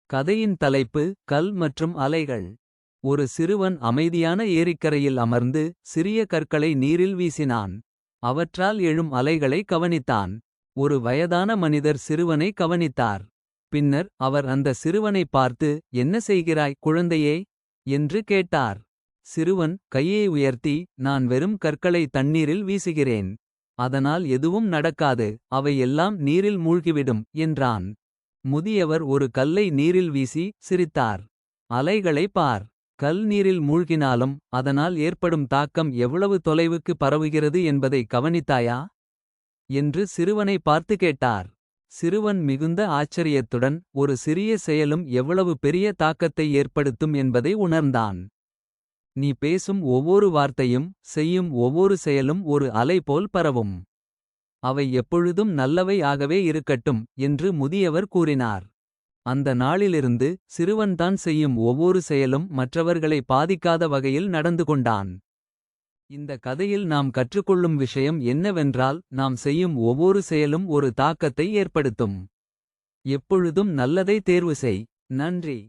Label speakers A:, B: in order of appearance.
A: கதையின் தலைப்பு கல் மற்றும் அலைகள். ஒரு சிறுவன் அமைதியான ஏரிக்கரையில் அமர்ந்து சிறிய கற்களை நீரில் வீசினான். அவற்றால் எழும் அலைகளை கவனித்தான். ஒரு வயதான மனிதர் சிறுவனை கவனித்தார். பின்னர் அவர் அந்த சிறுவனை பார்த்து, என்ன செய்கிறாய் குழந்தையே என்று கேட்டார். சிறுவன் கையை உயர்த்தி, நான் வெறும் கற்களை தண்ணீரில் வீசுகிறேன். அதனால் எதுவும் நடக்காது, அவை எல்லாம் நீரில் மூழ்கிவிடும் என்றான். முதியவர் ஒரு கல்லை நீரில் வீசி சிரித்தார். அலைகளை பார். கல் நீரில் மூழ்கினாலும் அதனால் ஏற்படும் தாக்கம் எவ்வளவு தொலைவுக்கு பரவுகிறது என்பதை கவனித்தாயா என்று சிறுவனை பார்த்து கேட்டார். சிறுவன் மிகுந்த ஆச்சரியத்துடன் ஒரு சிறிய செயலும் எவ்வளவு பெரிய தாக்கத்தை ஏற்படுத்தும் என்பதை உணர்ந்தான். நீ பேசும் ஒவ்வொரு வார்த்தையும் செய்யும் ஒவ்வொரு செயலும் ஒரு அலை போல் பரவும். அவை எப்பொழுதும் நல்லவை ஆகவே இருக்கட்டும் என்று முதியவர் கூறினார். அந்த நாளிலிருந்து சிறுவன்தான் செய்யும் ஒவ்வொரு செயலும் மற்றவர்களை பாதிக்காத வகையில் நடந்து கொண்டான். இந்த கதையில் நாம் கற்றுக்கொள்ளும் விஷயம் என்னவென்றால், நாம் செய்யும் ஒவ்வொரு செயலும் ஒரு தாக்கத்தை ஏற்படுத்தும். எப்பொழுதும் நல்லதை தேர்வு செய். நன்றி.